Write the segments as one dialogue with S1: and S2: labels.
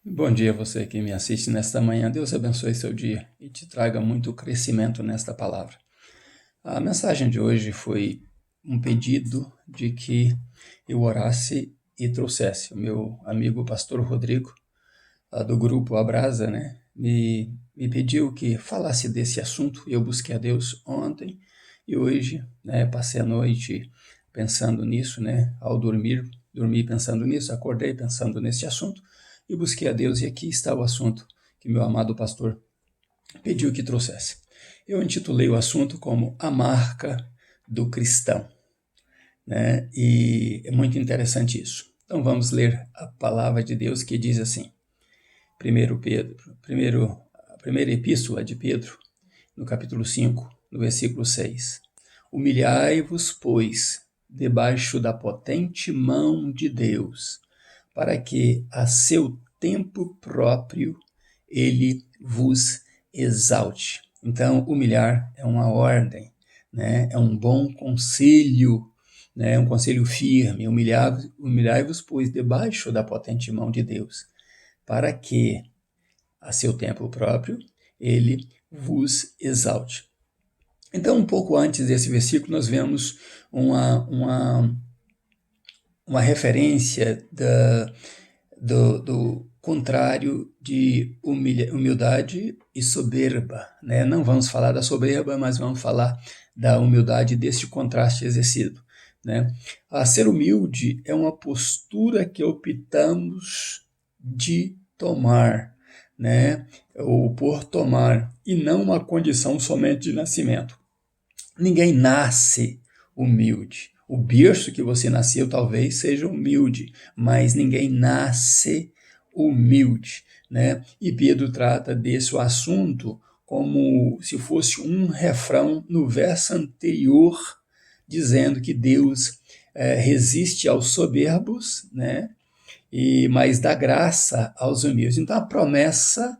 S1: Bom dia a você que me assiste nesta manhã. Deus abençoe seu dia e te traga muito crescimento nesta palavra. A mensagem de hoje foi um pedido de que eu orasse e trouxesse. O meu amigo pastor Rodrigo, do grupo Abrasa, me pediu que falasse desse assunto. Eu busquei a Deus ontem e hoje, passei a noite pensando nisso, ao dormi pensando nisso, acordei pensando nesse assunto e busquei a Deus, e aqui está o assunto que meu amado pastor pediu que trouxesse. Eu intitulei o assunto como A Marca do Cristão, E é muito interessante isso. Então vamos ler a palavra de Deus que diz assim, 1 Pedro, a primeira epístola de Pedro, no capítulo 5, no versículo 6. Humilhai-vos, pois, debaixo da potente mão de Deus, para que a seu tempo próprio ele vos exalte. Então, humilhar é uma ordem, é um bom conselho, um conselho firme. Humilhai-vos, pois, debaixo da potente mão de Deus, para que a seu tempo próprio ele vos exalte. Então, um pouco antes desse versículo, nós vemos uma referência do contrário de humildade e soberba. Não vamos falar da soberba, mas vamos falar da humildade, deste contraste exercido. A ser humilde é uma postura que optamos de tomar, ou por tomar, e não uma condição somente de nascimento. Ninguém nasce humilde. O berço que você nasceu talvez seja humilde, mas ninguém nasce humilde, E Pedro trata desse assunto como se fosse um refrão no verso anterior, dizendo que Deus resiste aos soberbos, mas dá graça aos humildes. Então a promessa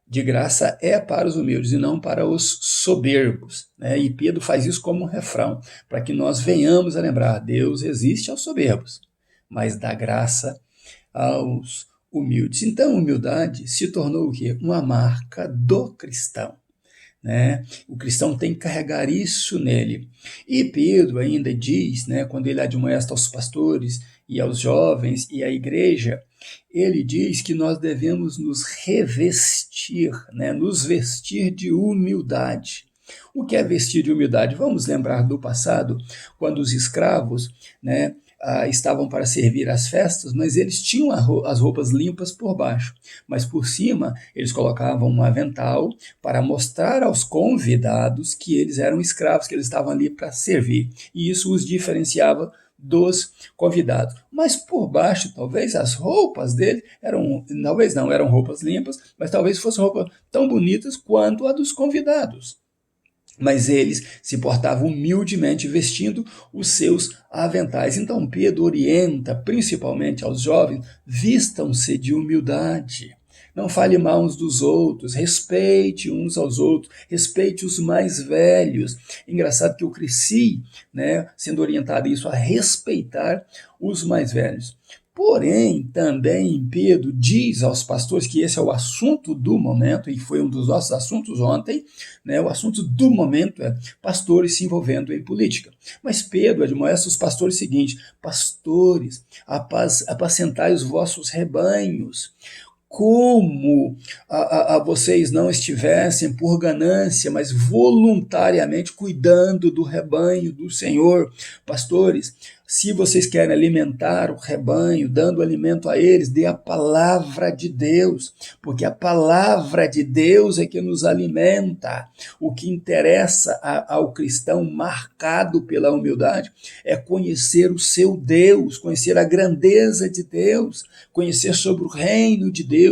S1: de graça é para os humildes e não para os soberbos. E Pedro faz isso como um refrão, para que nós venhamos a lembrar, Deus resiste aos soberbos, mas dá graça aos humildes. Então, a humildade se tornou o quê? Uma marca do cristão. O cristão tem que carregar isso nele. E Pedro ainda diz, quando ele admoesta aos pastores e aos jovens e à igreja, ele diz que nós devemos nos revestir, nos vestir de humildade. O que é vestir de humildade? Vamos lembrar do passado, quando os escravos, estavam para servir às festas, mas eles tinham as roupas limpas por baixo, mas por cima eles colocavam um avental para mostrar aos convidados que eles eram escravos, que eles estavam ali para servir, e isso os diferenciava dos convidados. Mas por baixo, talvez as roupas dele talvez não eram roupas limpas, mas talvez fossem roupas tão bonitas quanto a dos convidados. Mas eles se portavam humildemente, vestindo os seus aventais. Então Pedro orienta principalmente aos jovens, vistam-se de humildade. Não fale mal uns dos outros, respeite uns aos outros, respeite os mais velhos. Engraçado que eu cresci, sendo orientado isso, a respeitar os mais velhos. Porém, também Pedro diz aos pastores que esse é o assunto do momento, e foi um dos nossos assuntos ontem, o assunto do momento é pastores se envolvendo em política. Mas Pedro admoesta os pastores o seguinte, pastores, apacentai os vossos rebanhos, como vocês não estivessem por ganância, mas voluntariamente cuidando do rebanho do Senhor. Pastores, se vocês querem alimentar o rebanho, dando alimento a eles, dê a palavra de Deus, porque a palavra de Deus é que nos alimenta. O que interessa ao cristão marcado pela humildade é conhecer o seu Deus, conhecer a grandeza de Deus, conhecer sobre o reino de Deus,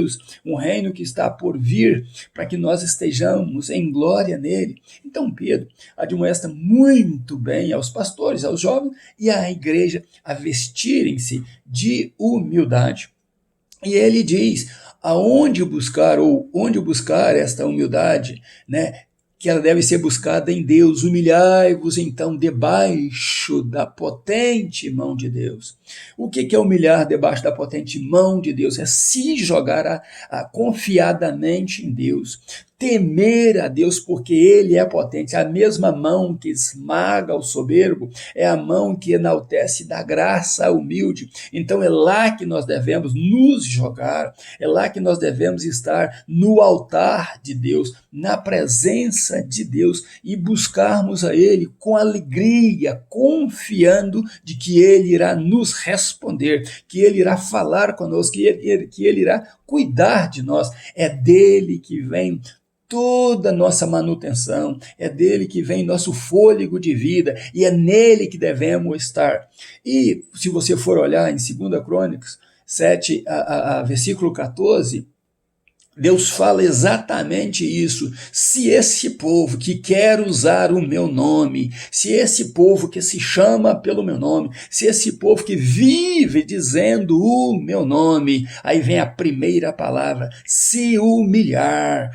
S1: um reino que está por vir, para que nós estejamos em glória nele. Então Pedro admoesta muito bem aos pastores, aos jovens e à igreja a vestirem-se de humildade. E ele diz, aonde buscar ou onde buscar esta humildade, que ela deve ser buscada em Deus. Humilhai-vos então debaixo da potente mão de Deus. O que é humilhar debaixo da potente mão de Deus? É se jogar confiadamente em Deus. Temer a Deus porque Ele é potente. A mesma mão que esmaga o soberbo é a mão que enaltece e dá graça ao humilde. Então é lá que nós devemos nos jogar, é lá que nós devemos estar no altar de Deus, na presença de Deus e buscarmos a Ele com alegria, confiando de que Ele irá nos responder, que Ele irá falar conosco, que Ele irá cuidar de nós. É dele que vem toda a nossa manutenção, é dele que vem nosso fôlego de vida e é nele que devemos estar. E se você for olhar em 2 Crônicas 7, versículo 14, Deus fala exatamente isso. Se esse povo que quer usar o meu nome, se esse povo que se chama pelo meu nome, se esse povo que vive dizendo o meu nome, aí vem a primeira palavra, se humilhar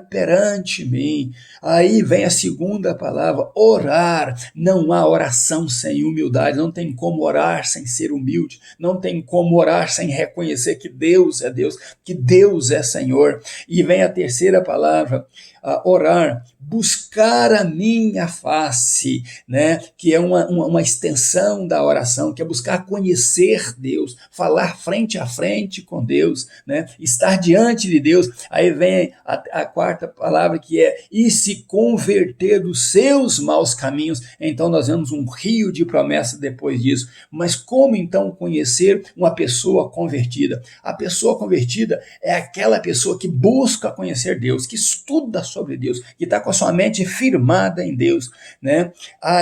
S1: perante mim. Aí vem a segunda palavra, orar. Não há oração sem humildade, não tem como orar sem ser humilde, não tem como orar sem reconhecer que Deus é Deus, que Deus é Senhor. E vem a terceira palavra, orar, buscar a minha face, né? Que é uma extensão da oração, que é buscar conhecer Deus, falar frente a frente com Deus, né? Estar diante de Deus. Aí vem a quarta palavra, que é e se converter dos seus maus caminhos. Então nós vemos um rio de promessa depois disso. Mas como então conhecer uma pessoa convertida? A pessoa convertida é aquela pessoa que busca conhecer Deus, que estuda sobre Deus, que está com a sua mente firmada em Deus, né?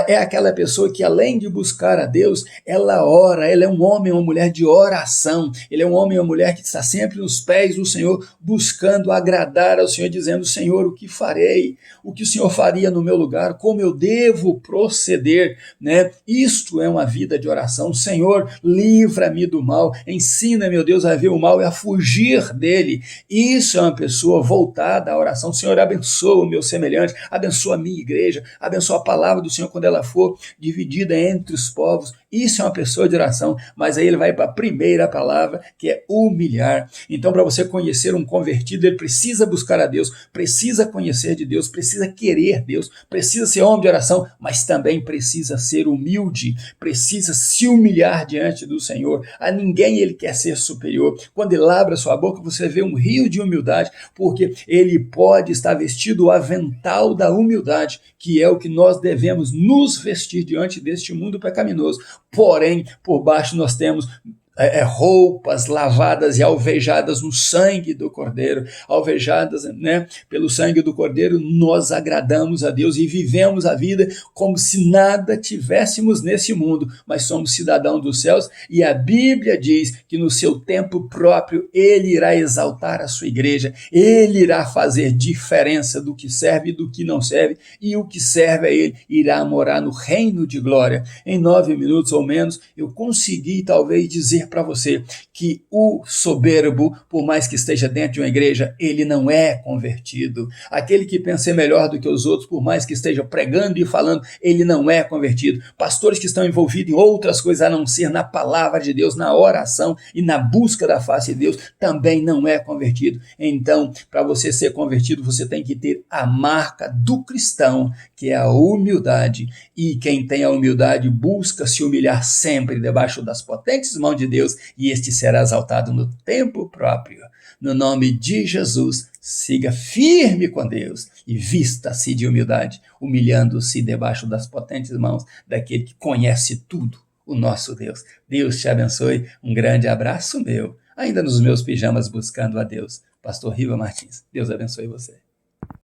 S1: É aquela pessoa que, além de buscar a Deus, ela ora, ela é um homem ou uma mulher de oração, ele é um homem ou uma mulher que está sempre nos pés do Senhor, buscando agradar ao Senhor, dizendo, Senhor, o que farei? O que o Senhor faria no meu lugar? Como eu devo proceder? Né? Isto é uma vida de oração. Senhor, livra-me do mal, ensina, meu Deus, a ver o mal e a fugir dele. Isso é uma pessoa voltada à oração. Senhor, abençoa o meu semelhante, abençoa a minha igreja, abençoa a palavra do Senhor quando ela for dividida entre os povos. Isso é uma pessoa de oração, mas aí ele vai para a primeira palavra, que é humilhar. Então, para você conhecer um convertido, ele precisa buscar a Deus, precisa conhecer de Deus, precisa querer Deus, precisa ser homem de oração, mas também precisa ser humilde, precisa se humilhar diante do Senhor. A ninguém ele quer ser superior. Quando ele abre a sua boca, você vê um rio de humildade, porque ele pode estar vestido o avental da humildade, que é o que nós devemos nos vestir diante deste mundo pecaminoso. Porém, por baixo nós temos roupas lavadas e alvejadas no sangue do Cordeiro, alvejadas, né, pelo sangue do Cordeiro, nós agradamos a Deus e vivemos a vida como se nada tivéssemos nesse mundo, mas somos cidadãos dos céus e a Bíblia diz que no seu tempo próprio Ele irá exaltar a sua igreja, Ele irá fazer diferença do que serve e do que não serve, e o que serve a Ele irá morar no reino de glória. Em 9 minutos ou menos, eu consegui talvez dizer para você que o soberbo, por mais que esteja dentro de uma igreja, ele não é convertido. Aquele que pensa ser melhor do que os outros, por mais que esteja pregando e falando, ele não é convertido. Pastores que estão envolvidos em outras coisas a não ser na palavra de Deus, na oração e na busca da face de Deus, também não é convertido. Então, para você ser convertido, você tem que ter a marca do cristão, que é a humildade. E quem tem a humildade busca se humilhar sempre debaixo das potentes mãos de Deus, e este será exaltado no tempo próprio. No nome de Jesus, siga firme com Deus e vista-se de humildade, humilhando-se debaixo das potentes mãos daquele que conhece tudo, o nosso Deus. Deus te abençoe, um grande abraço meu, ainda nos meus pijamas buscando a Deus. Pastor Riva Martins, Deus abençoe você.